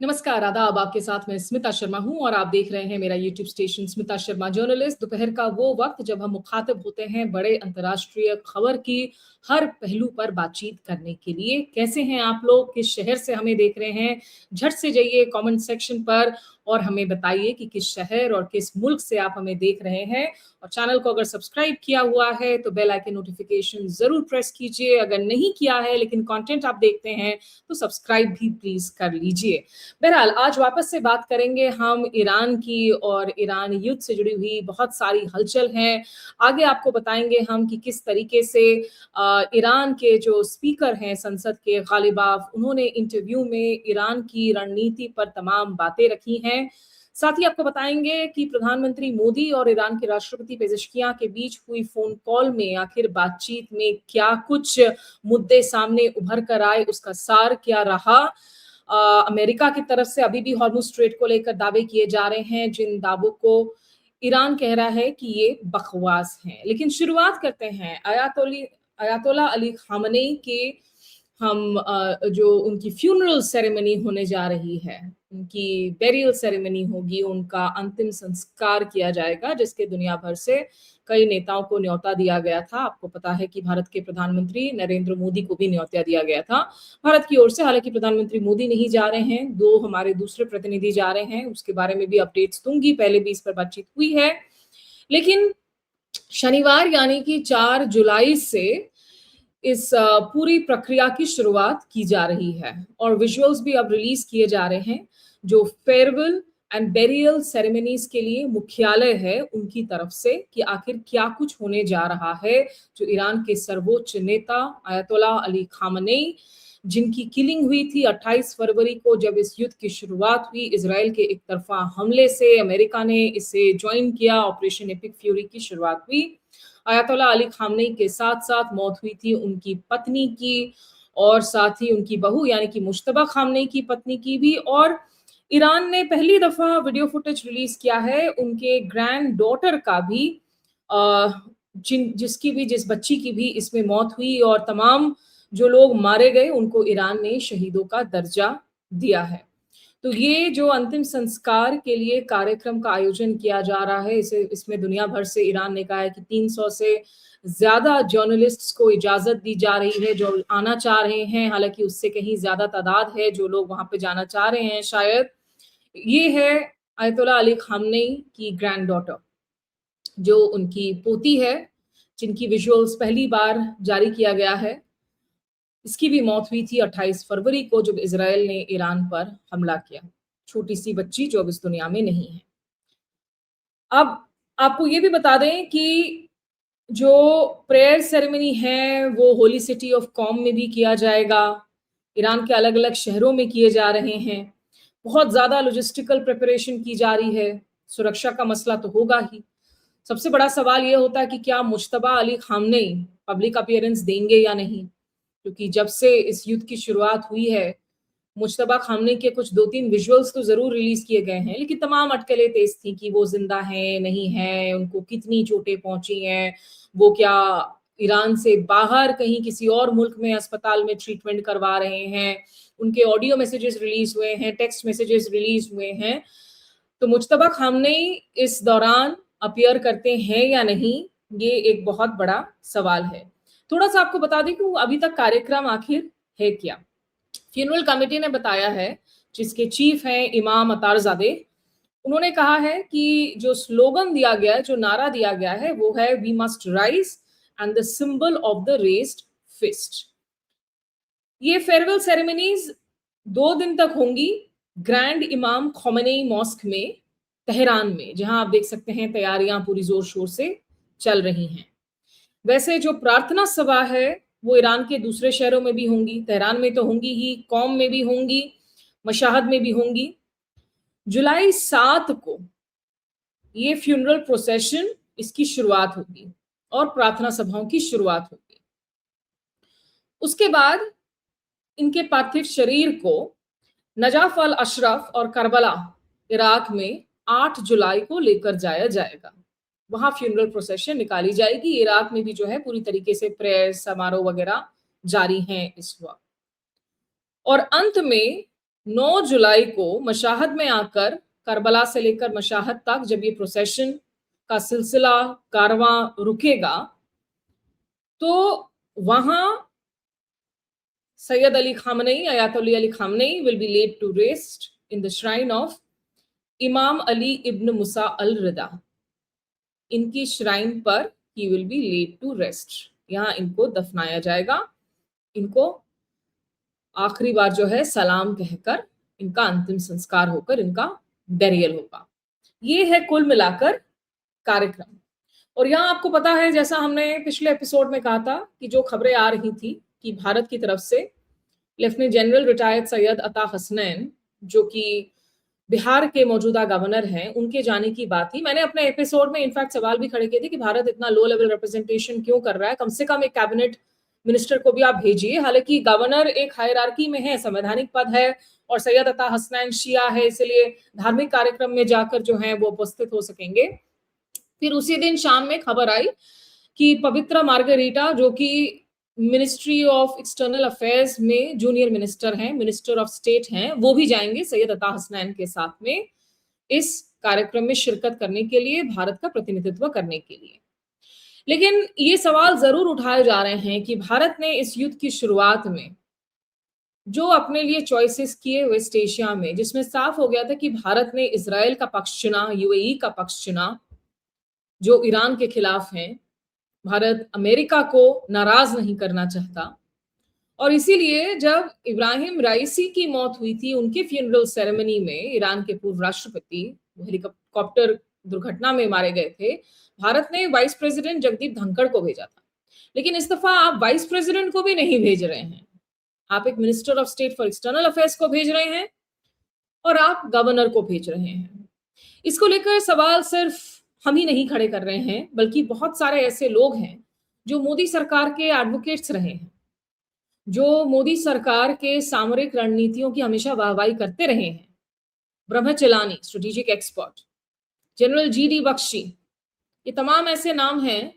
नमस्कार, आदाब। आपके साथ मैं स्मिता शर्मा हूँ और आप देख रहे हैं मेरा YouTube station Smita Sharma journalist. दोपहर का वो वक्त जब हम मुखातिब होते हैं बड़े अंतर्राष्ट्रीय खबर की हर पहलू पर बातचीत करने के लिए। कैसे हैं आप लोग? किस शहर से हमें देख रहे हैं? झट से जाइए कमेंट सेक्शन पर और हमें बताइए कि किस शहर और किस मुल्क से आप हमें देख रहे हैं। और चैनल को अगर सब्सक्राइब किया हुआ है तो बेल आइकन नोटिफिकेशन जरूर प्रेस कीजिए। अगर नहीं किया है लेकिन कंटेंट आप देखते हैं तो सब्सक्राइब भी प्लीज कर लीजिए। बहरहाल आज वापस से बात करेंगे हम ईरान की और ईरान युद्ध से जुड़ी हुई बहुत सारी हलचल हैं। आगे आपको बताएंगे हम कि किस तरीके से ईरान के जो स्पीकर हैं संसद के गालिबाफ, उन्होंने इंटरव्यू में ईरान की रणनीति पर तमाम बातें रखी हैं। साथ ही आपको बताएंगे कि प्रधानमंत्री मोदी और ईरान के राष्ट्रपति पेजेश्कियां के बीच हुई फोन कॉल में आखिर बातचीत में क्या कुछ मुद्दे सामने उभर कर आए, उसका सार क्या रहा। अमेरिका की तरफ से अभी भी हॉर्मुज स्ट्रेट को लेकर दावे किए जा रहे हैं, जिन दावों को ईरान कह रहा है कि ये बकवास हैं। लेकिन शुरुआत करते हैं अयातोला अली खामनेई के। हम जो उनकी फ्यूनरल सेरेमनी होने जा रही है, उनकी बेरियल सेरेमनी होगी, उनका अंतिम संस्कार किया जाएगा, जिसके दुनिया भर से कई नेताओं को न्योता दिया गया था। आपको पता है कि भारत के प्रधानमंत्री नरेंद्र मोदी को भी न्योता दिया गया था भारत की ओर से। हालांकि प्रधानमंत्री मोदी नहीं जा रहे हैं, दो हमारे दूसरे प्रतिनिधि जा रहे हैं, उसके बारे में भी अपडेट्स दूंगी। पहले भी इस पर बातचीत हुई है। लेकिन शनिवार यानी कि 4 जुलाई से इस पूरी प्रक्रिया की शुरुआत की जा रही है और विजुअल्स भी अब रिलीज किए जा रहे हैं, जो फेयरवेल एंड बेरियल सेरेमनीज के लिए मुख्यालय है उनकी तरफ से, कि आखिर क्या कुछ होने जा रहा है। जो ईरान के सर्वोच्च नेता अयतोल्ला अली खामनेई, जिनकी किलिंग हुई थी 28 फरवरी को, जब इस युद्ध की शुरुआत हुई इजराइल के एक तरफा हमले से, अमेरिका ने इसे ज्वाइन किया, ऑपरेशन एपिक फ्यूरी की शुरुआत हुई। अयतोल्ला अली खामनेई के साथ साथ मौत हुई थी उनकी पत्नी की और साथ ही उनकी बहू यानी कि मुश्तबा खामनेई की पत्नी की भी। और ईरान ने पहली दफा वीडियो फुटेज रिलीज किया है उनके ग्रैंड डॉटर का भी, जिस बच्ची की भी इसमें मौत हुई, और तमाम जो लोग मारे गए उनको ईरान ने शहीदों का दर्जा दिया है। तो ये जो अंतिम संस्कार के लिए कार्यक्रम का आयोजन किया जा रहा है, इसे इसमें दुनिया भर से ईरान ने कहा है कि 300 से ज्यादा जर्नलिस्ट्स को इजाजत दी जा रही है जो आना चाह रहे हैं। हालांकि उससे कहीं ज्यादा तादाद है जो लोग वहां पे जाना चाह रहे हैं शायद। ये है अयतोल्ला अली खामनेई की ग्रैंड डॉटर, जो उनकी पोती है, जिनकी विजुअल्स पहली बार जारी किया गया है। इसकी भी मौत हुई थी 28 फरवरी को, जब इजराइल ने ईरान पर हमला किया। छोटी सी बच्ची जो अब इस दुनिया में नहीं है। अब आपको ये भी बता दें कि जो प्रेयर सेरेमनी है वो होली सिटी ऑफ कॉम में भी किया जाएगा। ईरान के अलग अलग शहरों में किए जा रहे हैं। बहुत ज्यादा लॉजिस्टिकल प्रिपरेशन की जा रही है। सुरक्षा का मसला तो होगा ही। सबसे बड़ा सवाल ये होता है कि क्या Mushtaba Ali Khamenei public appearance देंगे या नहीं, क्योंकि जब से इस युद्ध की शुरुआत हुई है मुश्तबा खामनेई के कुछ 2-3 विजुअल्स तो जरूर रिलीज किए गए हैं, लेकिन तमाम अटकलें तेज थी कि वो जिंदा हैं नहीं हैं, उनको कितनी चोटें पहुंची हैं, वो क्या ईरान से बाहर कहीं किसी और मुल्क में अस्पताल में ट्रीटमेंट करवा रहे हैं। उनके ऑडियो मैसेजेस रिलीज हुए हैं, टेक्स्ट मैसेजेस रिलीज हुए हैं। तो मुश्तबा खामनेई इस दौरान अपीयर करते हैं या नहीं, ये एक बहुत बड़ा सवाल है। थोड़ा सा आपको बता दें कि अभी तक कार्यक्रम आखिर है क्या। फ्यूनरल कमेटी ने बताया है, जिसके चीफ हैं इमाम अतारजादे, उन्होंने कहा है कि जो स्लोगन दिया गया है, जो नारा दिया गया है, वो है we must rise and the symbol of the raised fist. ये फेयरवेल सेरेमनीज 2 दिन तक होंगी ग्रैंड इमाम खोमेनी मॉस्क में, तेहरान में, जहां आप देख सकते हैं तैयारियां पूरी जोर शोर से चल रही हैं। वैसे जो प्रार्थना सभा है वो ईरान के दूसरे शहरों में भी होंगी। तेहरान में तो होंगी ही, कौम में भी होंगी, मशाहद में भी होंगी। जुलाई 7 को ये फ्यूनरल प्रोसेशन, इसकी शुरुआत होगी और प्रार्थना सभाओं की शुरुआत होगी। उसके बाद इनके पार्थिव शरीर को नजाफ अल अशरफ और करबला इराक में 8 जुलाई को लेकर जाया जाएगा। वहां फ्यूनरल प्रोसेशन निकाली जाएगी। इराक में भी जो है पूरी तरीके से प्रेयर समारोह वगैरह जारी हैं इस वक्त। और अंत में 9 जुलाई को मशाहद में आकर, करबला से लेकर मशाहद तक जब ये प्रोसेशन का सिलसिला कारवां रुकेगा, तो वहां Syed Ali Khamenei, Ayatollah Ali Khamenei will be laid to rest in the shrine of इमाम अली इब्न मुसा अल रिदा। इनकी श्राइन पर he will be laid to rest, यहाँ इनको दफनाया जाएगा। इनको आखिरी बार जो है सलाम कहकर इनका अंतिम संस्कार होकर इनका बेरियल होगा। ये है कुल मिलाकर कार्यक्रम। और यहाँ आपको पता है, जैसा हमने पिछले एपिसोड में कहा था कि जो खबरें आ रही थी कि भारत की तरफ से लेफ्टिनेंट जनरल रिटायर्ड सैयद अता हसनैन, जो कि बिहार के मौजूदा गवर्नर हैं, उनके जाने की बात थी। मैंने अपने एपिसोड में इनफैक्ट सवाल भी खड़े किए थे कि भारत इतना लो लेवल रिप्रेजेंटेशन क्यों कर रहा है, कम से कम एक कैबिनेट मिनिस्टर को भी आप भेजिए। हालांकि गवर्नर एक हायरार्की में है, संवैधानिक पद है, और सैयद अता हसनैन शिया है, इसलिए धार्मिक कार्यक्रम में जाकर जो है वो उपस्थित हो सकेंगे। फिर उसी दिन शाम में खबर आई कि पवित्रा मार्गरीटा, जो कि मिनिस्ट्री ऑफ एक्सटर्नल अफेयर्स में जूनियर मिनिस्टर हैं, मिनिस्टर ऑफ स्टेट हैं, वो भी जाएंगे सैयद अता हसनैन के साथ में इस कार्यक्रम में शिरकत करने के लिए, भारत का प्रतिनिधित्व करने के लिए। लेकिन ये सवाल जरूर उठाए जा रहे हैं कि भारत ने इस युद्ध की शुरुआत में जो अपने लिए चॉइसेस किए वेस्ट एशिया में, जिसमें साफ हो गया था कि भारत ने इजराइल का पक्ष चुना, यूएई का पक्ष चुना जो ईरान के खिलाफ हैं, भारत अमेरिका को नाराज नहीं करना चाहता। और इसीलिए जब इब्राहिम राइसी की मौत हुई थी, उनके फ्यूनरल सेरेमनी में ईरान के पूर्व राष्ट्रपति हेलीकॉप्टर दुर्घटना में मारे गए थे, भारत ने वाइस प्रेसिडेंट जगदीप धनखड़ को भेजा था। लेकिन इस दफा आप वाइस प्रेसिडेंट को भी नहीं भेज रहे हैं, आप एक minister of state for external affairs को भेज रहे हैं और आप गवर्नर को भेज रहे हैं। इसको लेकर सवाल सिर्फ हम ही नहीं खड़े कर रहे हैं, बल्कि बहुत सारे ऐसे लोग हैं जो मोदी सरकार के एडवोकेट्स रहे हैं, जो मोदी सरकार के सामरिक रणनीतियों की हमेशा वाहवाही करते रहे हैं। Brahma Chellaney, strategic expert, general GD Bakshi, ये तमाम ऐसे नाम हैं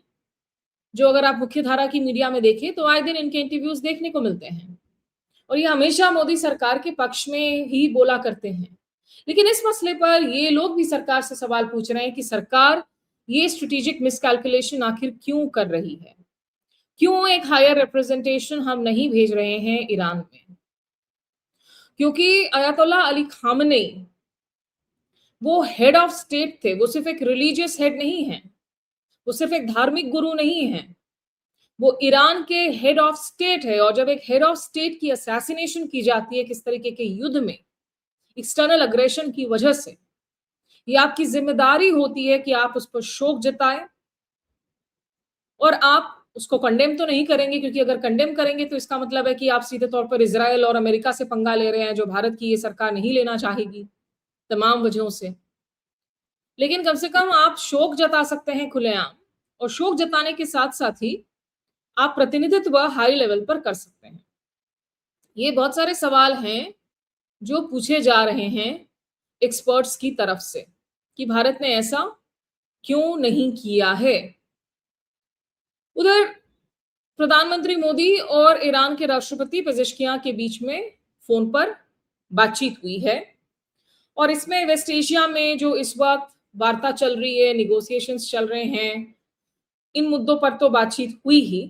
जो अगर आप मुख्य धारा की मीडिया में देखें तो आए दिन इनके इंटरव्यूज देखने को मिलते हैं, और ये हमेशा मोदी सरकार के पक्ष में ही बोला करते हैं। लेकिन इस मसले पर ये लोग भी सरकार से सवाल पूछ रहे हैं कि सरकार ये स्ट्रेटेजिक मिसकैलकुलेशन आखिर क्यों कर रही है, क्यों एक हायर रिप्रेजेंटेशन हम नहीं भेज रहे हैं ईरान में। क्योंकि अयातुल्ला अली खामनेई वो हेड ऑफ स्टेट थे, वो सिर्फ एक रिलीजियस हेड नहीं है, वो सिर्फ एक धार्मिक गुरु नहीं है, वो ईरान के हेड ऑफ स्टेट है। और जब एक हेड ऑफ स्टेट की असैसिनेशन की जाती है किस तरीके के युद्ध में, एक्सटर्नल अग्रेशन की वजह से, ये आपकी जिम्मेदारी होती है कि आप उस पर शोक जताएं। और आप उसको कंडेम तो नहीं करेंगे, क्योंकि अगर कंडेम करेंगे तो इसका मतलब है कि आप सीधे तौर पर इजराइल और अमेरिका से पंगा ले रहे हैं, जो भारत की ये सरकार नहीं लेना चाहेगी तमाम वजहों से। लेकिन कम से कम आप शोक जता सकते हैं खुलेआम, और शोक जताने के साथ साथ ही आप प्रतिनिधित्व हाई लेवल पर कर सकते हैं। ये बहुत सारे सवाल हैं जो पूछे जा रहे हैं एक्सपर्ट्स की तरफ से कि भारत ने ऐसा क्यों नहीं किया है। उधर प्रधानमंत्री मोदी और ईरान के राष्ट्रपति पेजेश्कियां के बीच में फोन पर बातचीत हुई है, और इसमें वेस्ट एशिया में जो इस वक्त वार्ता चल रही है, निगोशिएशंस चल रहे हैं, इन मुद्दों पर तो बातचीत हुई ही।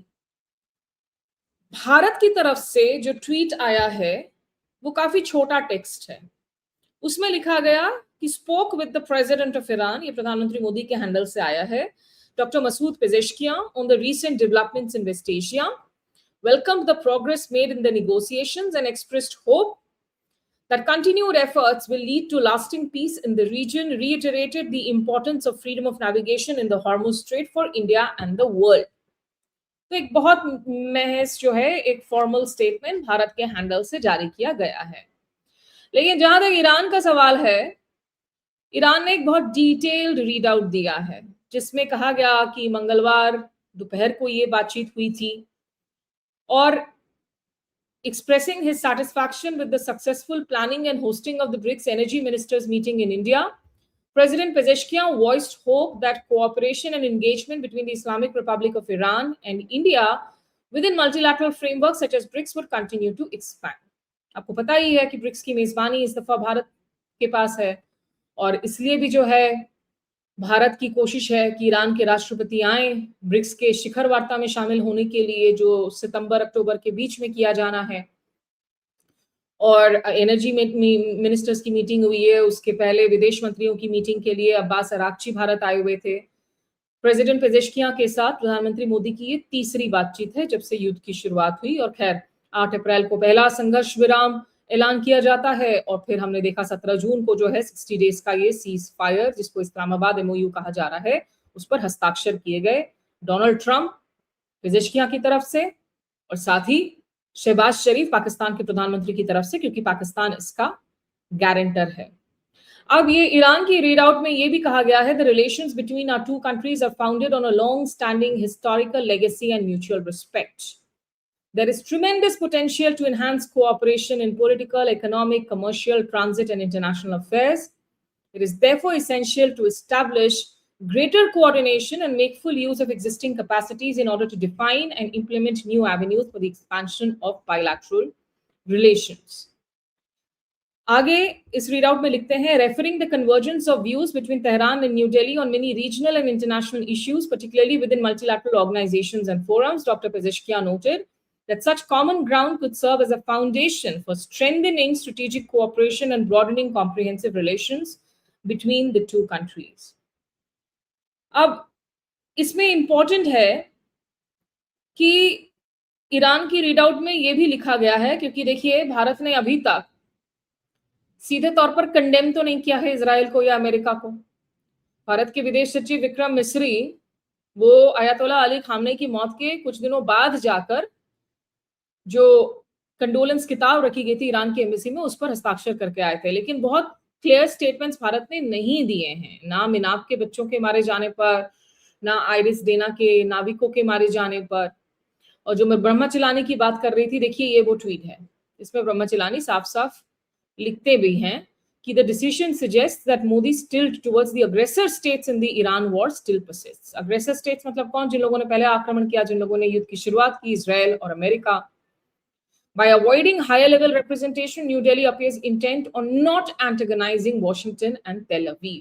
भारत की तरफ से जो ट्वीट आया है वो काफी छोटा टेक्स्ट है। उसमें लिखा गया कि spoke with the president of Iran, ये प्रधानमंत्री मोदी के हैंडल से आया है, Dr. Masood Pezeshkian, on the recent developments in West Asia, welcomed the progress made in the negotiations and expressed hope that continued efforts will lead to lasting peace in the region, reiterated the importance of freedom of navigation in the Hormuz Strait for India and the world. तो एक बहुत महज जो है एक formal statement Bharat के handle से जारी किया गया है। लेकिन जहां तक ईरान का सवाल है, ईरान ने एक बहुत डिटेल्ड रीड आउट दिया है, जिसमें कहा गया कि मंगलवार दोपहर को ये बातचीत हुई थी, और expressing his satisfaction with the successful planning and hosting of the BRICS Energy Ministers meeting in India, President Pezeshkian voiced hope that cooperation and engagement between the Islamic Republic of Iran and India within multilateral frameworks such as BRICS would continue to expand. आपको पता ही है कि BRICS की मेजबानी इस दफा भारत के पास है और इसलिए भी जो है भारत की कोशिश है कि ईरान के राष्ट्रपति आए ब्रिक्स के शिखर वार्ता में शामिल होने के लिए, जो सितंबर अक्टूबर के बीच में किया जाना है। और एनर्जी मिनिस्टर्स की मीटिंग हुई है, उसके पहले विदेश मंत्रियों की मीटिंग के लिए अब्बास अरागची भारत आए हुए थे। प्रेसिडेंट पेजेश्कियां के साथ प्रधानमंत्री मोदी की ये तीसरी बातचीत है जब से युद्ध की शुरुआत हुई। और खैर 8 अप्रैल को पहला संघर्ष विराम ऐलान किया जाता है और फिर हमने देखा 17 जून को जो है 60 डेज का ये सीज फायर, जिसको इस्लामाबाद एमओयू कहा जा रहा है, उस पर हस्ताक्षर किए गए डोनाल्ड ट्रंप पेजेश्कियां की तरफ से और साथ ही शहबाज शरीफ पाकिस्तान के प्रधानमंत्री की तरफ से, क्योंकि पाकिस्तान इसका गारंटर है। अब ये ईरान की रीड आउट में ये भी कहा गया है, the relations between our two countries are founded on a long standing historical legacy and mutual respect. There is tremendous potential to enhance cooperation in political, economic, commercial, transit, and international affairs. It is therefore essential to establish greater coordination and make full use of existing capacities in order to define and implement new avenues for the expansion of bilateral relations. आगे इस readout में लिखते हैं, referring the convergence of views between Tehran and new Delhi on many regional and international issues, particularly within multilateral organizations and forums, Dr. Pezeshkian noted that such common ground could serve as a foundation for strengthening strategic cooperation and broadening comprehensive relations between the two countries. अब इसमें important है कि Iran की readout में यह भी लिखा गया है, क्योंकि देखिए भारत ने अभी तक सीधे तौर पर कंडेम तो नहीं किया है इजराइल को या अमेरिका को। भारत के विदेश सचिव विक्रम मिस्री वो अयातोला अली खामनेई की मौत के कुछ दिनों बाद जाकर जो कंडोलेंस किताब रखी गई थी ईरान की एम्बेसी में, उस पर हस्ताक्षर करके आए थे। लेकिन बहुत क्लियर स्टेटमेंट्स भारत ने नहीं दिए हैं, ना मिनाब के बच्चों के मारे जाने पर, ना आइरिस डेना के नाविकों के मारे जाने पर। और जो मैं ब्रह्मचलानी की बात कर रही थी, देखिए ये वो ट्वीट है, इसमें ब्रह्मचलानी साफ साफ लिखते भी हैं कि the decision suggests that Modi's tilt towards the aggressor states in the Iran war still persists. Aggressor states मतलब कौन? जिन लोगों ने पहले आक्रमण किया, जिन लोगों ने युद्ध की शुरुआत की, इजराइल और America. By avoiding higher level representation, New Delhi appears intent on not antagonizing Washington and Tel Aviv.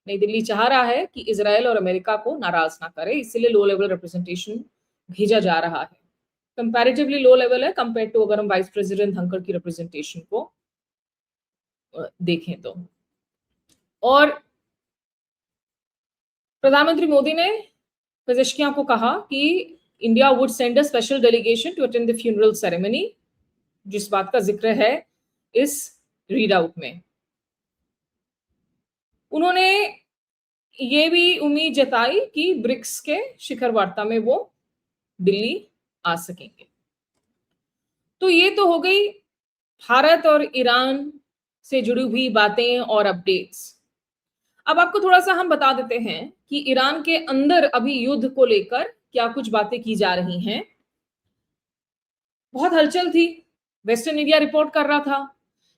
नई दिल्ली चाह रहा है कि इजराइल और अमेरिका को नाराज ना करे, इसलिए लो लेवल रिप्रेजेंटेशन भेजा जा रहा है। कंपैरेटिवली लो लेवल है कंपेयर टू अगर हम वाइस प्रेसिडेंट धनखड़ की रिप्रेजेंटेशन को देखें तो। और प्रधानमंत्री मोदी ने पेजेश्कियां को कहा कि India would send a special delegation to attend the funeral ceremony, जिस बात का जिक्र है इस रीडआउट में। उन्होंने ये भी उम्मीद जताई कि ब्रिक्स के शिखर वार्ता में वो दिल्ली आ सकेंगे। तो ये तो हो गई भारत और ईरान से जुड़ी हुई बातें और अपडेट्स। अब आपको थोड़ा सा हम बता देते हैं कि ईरान के अंदर अभी युद्ध को लेकर क्या कुछ बातें की जा रही हैं। बहुत हलचल थी, वेस्टर्न मीडिया रिपोर्ट कर रहा था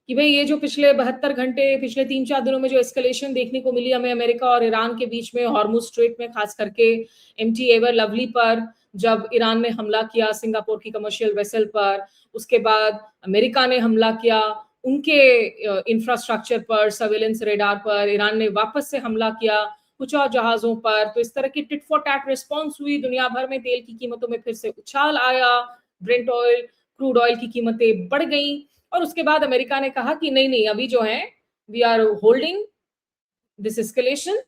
कि भाई ये जो पिछले 72 घंटे, पिछले 3-4 दिनों में जो एस्केलेशन देखने को मिली हमें अमेरिका और ईरान के बीच में, हॉर्मुज स्ट्रेट में, खास करके एमटी एवर लवली पर जब ईरान ने हमला किया सिंगापुर की कमर्शियल वेसल पर, उसके बाद अमेरिका ने हमला किया उनके इंफ्रास्ट्रक्चर पर, सर्वेलेंस रेडार पर, ईरान ने वापस से हमला किया कुछ और जहाजों पर। तो इस तरह की टिट फॉर टैट रिस्पॉन्स हुई, दुनिया भर में तेल की कीमतों में फिर से उछाल आया, ब्रेंट ऑयल, क्रूड ऑयल की कीमतें बढ़ गई। और उसके बाद अमेरिका ने कहा कि नहीं अभी जो है we are holding this escalation.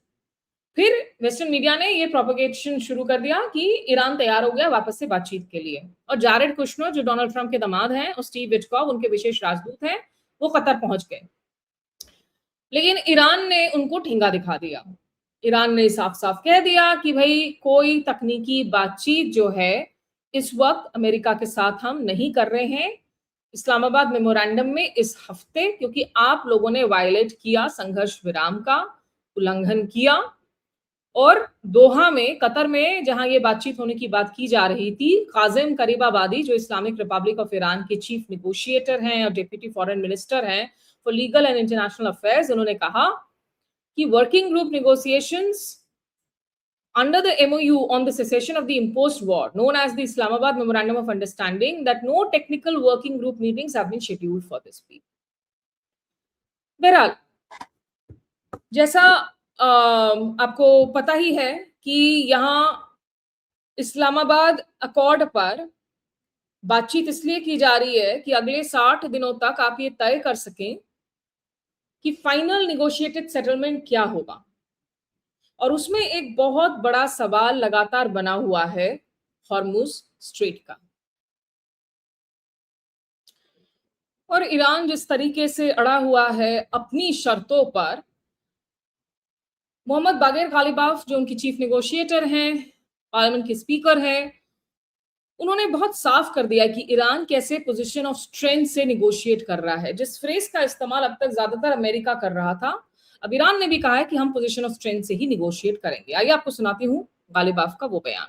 फिर वेस्टर्न मीडिया ने ये प्रोपेगेशन शुरू कर दिया कि ईरान तैयार हो गया वापस से बातचीत के लिए। और जारेड कुश्नर जो डोनाल्ड ट्रंप के दामाद हैं और स्टीव विटकॉफ उनके विशेष राजदूत हैं, वो कतर पहुंच गए। लेकिन ईरान ने उनको ठेंगा दिखा दिया। ईरान ने साफ साफ कह दिया कि भाई कोई तकनीकी बातचीत जो है इस वक्त अमेरिका के साथ हम नहीं कर रहे हैं। इस्लामाबाद मेमोरेंडम में इस हफ्ते, क्योंकि आप लोगों ने वायलेट किया, संघर्ष विराम का उल्लंघन किया, और दोहा में, कतर में जहां ये बातचीत होने की बात की जा रही थी, काजिम करीबाबादी जो इस्लामिक रिपब्लिक ऑफ ईरान के चीफ नेगोशिएटर हैं और डिप्टी फॉरेन मिनिस्टर हैं for legal and international affairs, उन्होंने कहा कि working group negotiations under the MOU on the cessation of the imposed war, known as the Islamabad Memorandum of Understanding, that no technical working group meetings have been scheduled for this week. बहरहाल, जैसा आपको पता ही है कि यहाँ Islamabad accord पर बातचीत इसलिए की जा रही है कि अगले 60 दिनों तक आप ये तय कर सकें कि फाइनल नेगोशिएटेड सेटलमेंट क्या होगा। और उसमें एक बहुत बड़ा सवाल लगातार बना हुआ है हॉर्मुज स्ट्रेट का। और ईरान जिस तरीके से अड़ा हुआ है अपनी शर्तों पर, मोहम्मद बागेर गालिबाफ जो उनकी चीफ नेगोशिएटर हैं, पार्लियामेंट के स्पीकर हैं, उन्होंने बहुत साफ कर दिया कि ईरान कैसे पोजीशन ऑफ स्ट्रेंथ से नेगोशिएट कर रहा है। जिस फ्रेज का इस्तेमाल अब तक ज्यादातर अमेरिका कर रहा था, अब ईरान ने भी कहा है कि हम पोजीशन ऑफ स्ट्रेंथ से ही नेगोशिएट करेंगे। आइए आपको सुनाती हूँ गालिबाफ का वो बयान।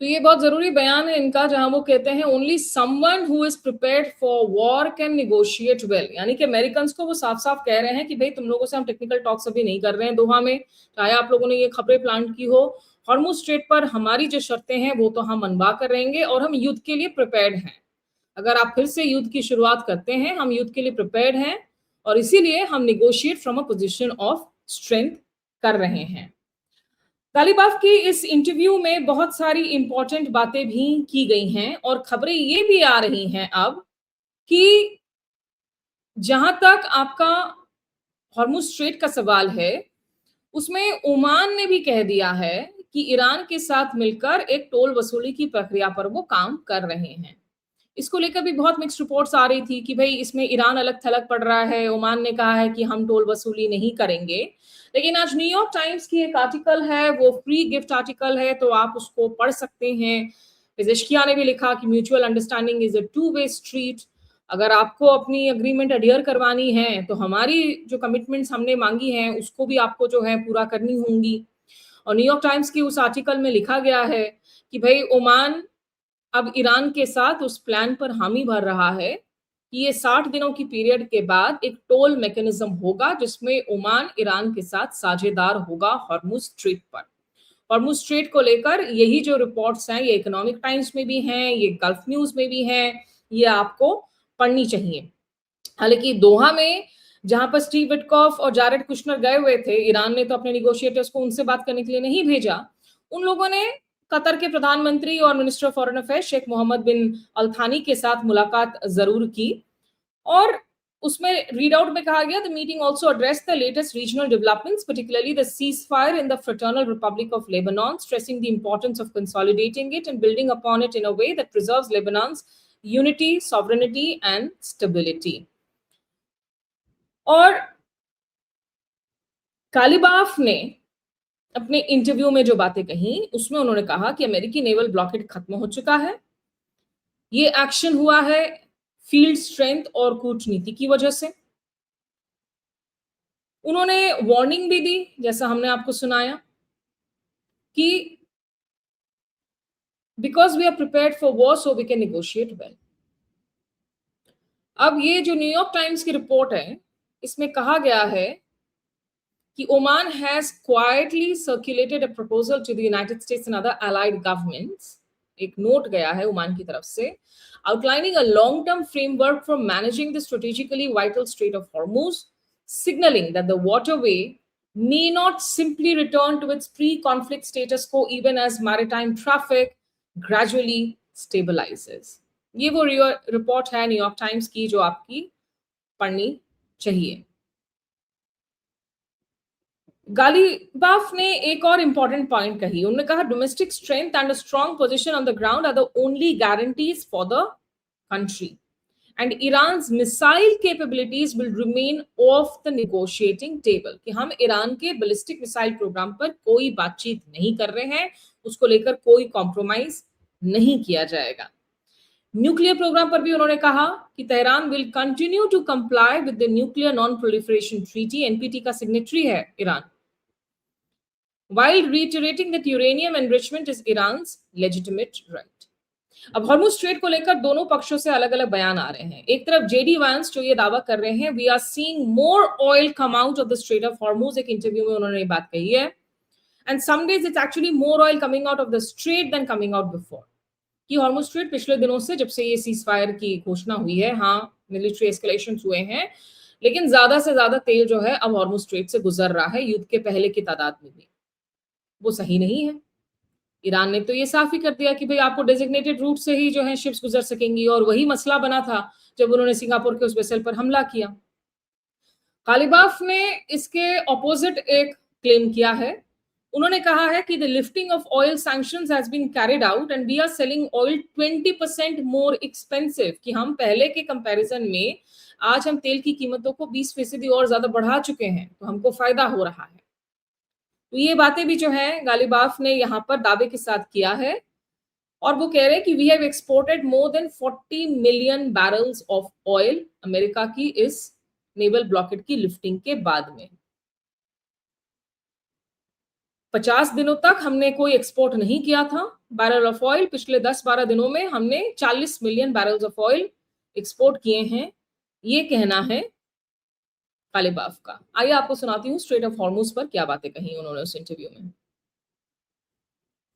तो ये बहुत जरूरी बयान है इनका, जहां वो कहते हैं only someone who is prepared for war can negotiate well. यानी कि अमेरिकन्स को वो साफ साफ कह रहे हैं कि भाई तुम लोगों से हम टेक्निकल टॉक्स अभी नहीं कर रहे हैं दोहा में, चाहे आप लोगों ने ये खबरें प्लांट की हो। हॉर्मुज स्ट्रेट पर हमारी जो शर्तें हैं वो तो हम मनवा कर रहेंगे और हम युद्ध के लिए प्रिपेयर्ड हैं। अगर आप फिर से युद्ध की शुरुआत करते हैं, हम युद्ध के लिए प्रिपेयर्ड हैं और इसीलिए हम negotiate from a position of strength कर रहे हैं। गालिबाफ की इस इंटरव्यू में बहुत सारी इंपॉर्टेंट बातें भी की गई हैं और खबरें ये भी आ रही हैं अब कि जहां तक आपका हॉर्मुज स्ट्रेट का सवाल है, उसमें ओमान ने भी कह दिया है कि ईरान के साथ मिलकर एक टोल वसूली की प्रक्रिया पर वो काम कर रहे हैं। इसको लेकर भी बहुत मिक्स्ड रिपोर्ट्स आ रही थी कि भाई इसमें ईरान अलग थलग पड़ रहा है। ओमान ने कहा है कि हम टोल वसूली नहीं करेंगे, लेकिन आज न्यूयॉर्क टाइम्स की एक आर्टिकल है, वो फ्री गिफ्ट आर्टिकल है, तो आप उसको पढ़ सकते हैं। पेजेश्किया ने भी लिखा कि mutual understanding is a two way street. अगर आपको अपनी अग्रीमेंट अडियर करवानी है तो हमारी जो कमिटमेंट्स हमने मांगी हैं उसको भी आपको जो है पूरा करनी होंगी। और न्यूयॉर्क टाइम्स की उस आर्टिकल में लिखा गया है कि भाई ओमान अब ईरान के साथ उस प्लान पर हामी भर रहा है कि ये 60 दिनों की पीरियड के बाद एक टोल मैकेनिज्म होगा जिसमें ओमान ईरान के साथ साझेदार होगा हॉर्मुज स्ट्रेट पर। हॉर्मुज स्ट्रेट को लेकर यही जो रिपोर्ट्स हैं, ये इकोनॉमिक टाइम्स में भी हैं, ये गल्फ न्यूज में भी हैं, ये आपको पढ़नी चाहिए। हालांकि दोहा में जहां पर स्टीव विटकॉफ और जारेड कुशनर गए हुए थे, ईरान ने तो अपने नेगोशिएटर्स को उनसे बात करने के लिए नहीं भेजा। उन लोगों ने कतर के प्रधानमंत्री और minister of foreign affairs Sheikh Mohammed bin Al Thani के साथ मुलाकात जरूर की और उसमें रीड आउट में कहा गया, the meeting also addressed the latest regional developments, particularly the ceasefire in the Fraternal Republic of Lebanon, stressing the importance of consolidating it and building upon it in a way that preserves Lebanon's unity, sovereignty and stability. और Ghalibaf ने अपने interview में जो बातें कही उसमें उन्होंने कहा कि अमेरिकी नेवल ब्लॉकेड खत्म हो चुका है। ये एक्शन हुआ है फील्ड स्ट्रेंथ और कूटनीति की वजह से। उन्होंने वार्निंग भी दी, जैसा हमने आपको सुनाया, कि because we are prepared for war so we can negotiate well. अब ये जो न्यूयॉर्क टाइम्स की रिपोर्ट है, इसमें कहा गया है कि Oman has quietly circulated a proposal to the United States and other allied governments, एक नोट गया है ओमान की तरफ से, outlining a long-term framework for managing the strategically vital Strait of Hormuz, signaling that the waterway may not simply return to its pre-conflict status quo even as maritime traffic gradually stabilizes. ये वो report है New York times की जो आपकी पढ़नी चाहिए। Ghalibaf ने एक और इंपॉर्टेंट पॉइंट कही, उन्होंने कहा domestic strength and a strong position on the ground are the only guarantees for the country and Iran's missile capabilities will remain off the negotiating table. कि हम ईरान के बैलिस्टिक मिसाइल प्रोग्राम पर कोई बातचीत नहीं कर रहे हैं, उसको लेकर कोई कॉम्प्रोमाइज नहीं किया जाएगा। न्यूक्लियर प्रोग्राम पर भी उन्होंने कहा कि Tehran will continue to comply with the nuclear non proliferation treaty, NPT का सिग्नेटरी है Iran, while reiterating that uranium enrichment is Iran's legitimate right. अब हॉर्मुज स्ट्रेट को लेकर दोनों पक्षों से अलग अलग बयान आ रहे हैं। एक तरफ जेडी वांस जो ये दावा कर रहे हैं, we are seeing more oil come out of the Strait of Hormuz, एक इंटरव्यू में उन्होंने ये बात कही है, and some days it's actually more oil coming out of the strait than coming out before. कि हॉर्मुज स्ट्रेट पिछले दिनों से, जब से ये सीज फायर की घोषणा हुई है, हाँ मिलिट्री एस्केलेशन हुए हैं, लेकिन ज्यादा से ज्यादा तेल जो है अब हॉर्मुज स्ट्रेट से गुजर रहा है युद्ध के पहले की तादाद में भी। वो सही नहीं है। ईरान ने तो ये साफ ही कर दिया कि भाई आपको डेजिग्नेटेड रूट से ही जो है शिप्स गुजर सकेंगी, और वही मसला बना था जब उन्होंने सिंगापुर के उस वेसल पर हमला किया। गालिबाफ ने इसके ऑपोजिट एक क्लेम किया है। उन्होंने कहा है कि the lifting of oil sanctions has been carried out and we are selling oil 20% more expensive, कि हम पहले के कंपैरिजन में आज हम तेल की कीमतों को 20% और ज्यादा बढ़ा चुके हैं, तो हमको फायदा हो रहा है। तो ये बातें भी जो है गालिबाफ ने यहाँ पर दावे के साथ किया है, और वो कह रहे हैं कि we have exported more than 40 million barrels of oil America की इस नेवल ब्लॉकेट की लिफ्टिंग के बाद में। 50 दिनों तक हमने कोई एक्सपोर्ट नहीं किया था बैरल ऑफ ऑयल, पिछले 10-12 दिनों में हमने 40 million barrels of oil export किए हैं, ये कहना है गालिबाफ का। आइए आपको सुनाती हूँ स्ट्रेट ऑफ हॉर्मुज पर क्या बातें कही उन्होंने उस इंटरव्यू में।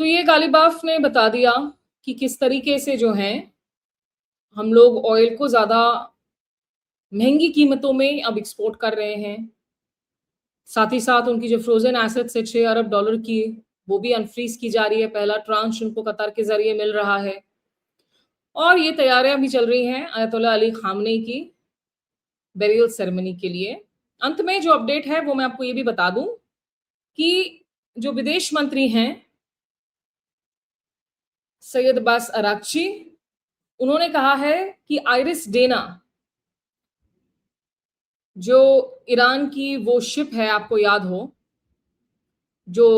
तो ये गालिबाफ ने बता दिया कि किस तरीके से जो है हम लोग ऑयल को ज्यादा महंगी कीमतों में अब एक्सपोर्ट कर रहे हैं। साथ ही साथ उनकी जो फ्रोजन एसेट्स है $6 अरब की, वो भी अनफ्रीज की जा रही है। पहला ट्रांश उनको कतर के जरिए मिल रहा है, और ये तैयारियां भी चल रही हैं अयतुल्ला अली खामनेई की बेरियल सेरेमनी के लिए। अंत में जो अपडेट है वो मैं आपको ये भी बता दूं कि जो विदेश मंत्री हैं सैयद अब्बास अराक्ची, उन्होंने कहा है कि आइरिस डेना जो ईरान की वो शिप है, आपको याद हो, जो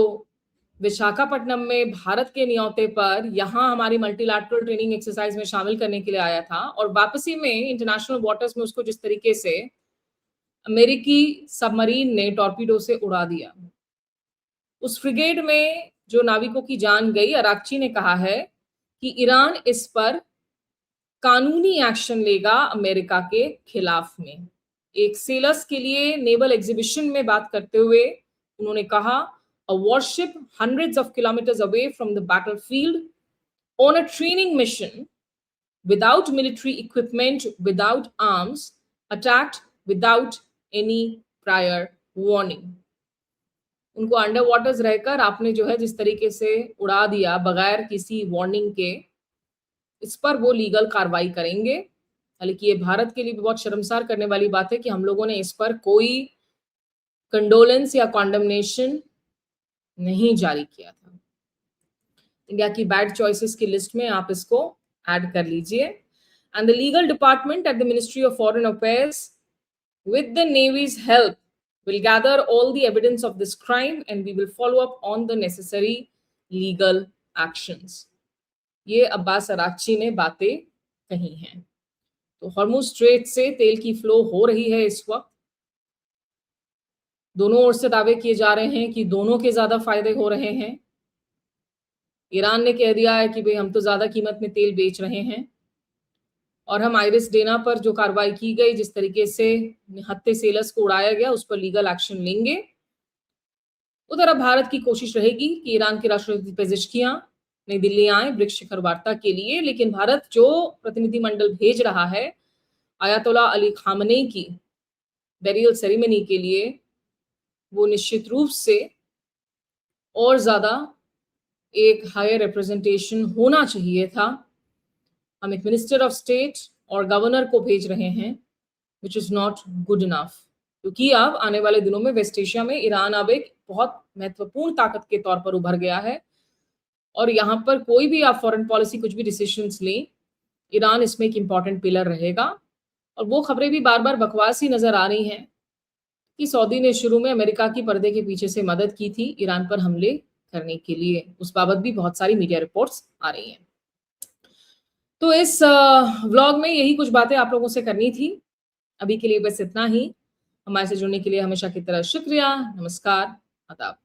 विशाखापट्टनम में भारत के न्योते पर यहां हमारी मल्टीलैटरल ट्रेनिंग एक्सरसाइज में शामिल करने के लिए आया था, और वापसी में इंटरनेशनल वाटर्स में उसको जिस तरीके से अमेरिकी सबमरीन ने टॉर्पीडो से उड़ा दिया, उस फ्रिगेट में जो नाविकों की जान गई, अराक्ची ने कहा है कि ईरान इस पर कानूनी एक्शन लेगा अमेरिका के खिलाफ में। एक सेलर्स के लिए नेवल एग्जीबिशन में बात करते हुए उन्होंने कहा, a warship hundreds of kilometers away from the battlefield on a training mission without military equipment, without arms, attacked without any prior warning. उनको अंडर वाटर्स रहकर आपने जो है जिस तरीके से उड़ा दिया बगैर किसी वार्निंग के, इस पर वो लीगल कार्रवाई करेंगे। हालांकि ये भारत के लिए भी बहुत शर्मसार करने वाली बात है कि हम लोगों ने इस पर कोई कंडोलेंस या कॉन्डमनेशन नहीं जारी किया था। इंडिया की बैड चॉइसेस की लिस्ट में आप इसको ऐड कर लीजिए। And the legal department at the ministry of foreign affairs with the Navy's help will gather all the evidence of this crime and we will follow up on the necessary legal actions. ये Abbas Araghchi ने बातें कही हैं। तो Hormuz strait से तेल की flow हो रही है इस वक्त। दोनों ओर से दावे किए जा रहे हैं कि दोनों के ज्यादा फायदे हो रहे हैं। ईरान ने कह दिया है कि भाई हम तो ज्यादा कीमत में तेल बेच रहे हैं और हम आइरिस डेना पर जो कार्रवाई की गई, जिस तरीके से हत्थे सेलर्स को उड़ाया गया, उस पर लीगल एक्शन लेंगे। उधर अब भारत की कोशिश रहेगी कि ईरान के राष्ट्रपति पेजेश्कियां नई दिल्ली आए ब्रिक्स शिखर वार्ता के लिए, लेकिन भारत जो प्रतिनिधिमंडल भेज रहा है अयातोला अली खामनेई की बेरियल सेरेमनी के लिए, वो निश्चित रूप से और ज्यादा एक हायर रिप्रेजेंटेशन होना चाहिए था। हम एक मिनिस्टर ऑफ स्टेट और गवर्नर को भेज रहे हैं, which is not good enough, क्योंकि अब आने वाले दिनों में वेस्ट एशिया में ईरान अब एक बहुत महत्वपूर्ण ताकत के तौर पर उभर गया है और यहाँ पर कोई भी आप फॉरेन पॉलिसी कुछ भी डिसीजंस लें, ईरान इसमें एक इंपॉर्टेंट पिलर रहेगा। और वो खबरें भी बार बार बकवास ही नजर आ रही हैं कि सऊदी ने शुरू में अमेरिका की पर्दे के पीछे से मदद की थी ईरान पर हमले करने के लिए। उस बाबत भी बहुत सारी मीडिया रिपोर्ट्स आ रही हैं। तो इस व्लॉग में यही कुछ बातें आप लोगों से करनी थी। अभी के लिए बस इतना ही। हमारे से जुड़ने के लिए हमेशा की तरह शुक्रिया। नमस्कार, आदाब।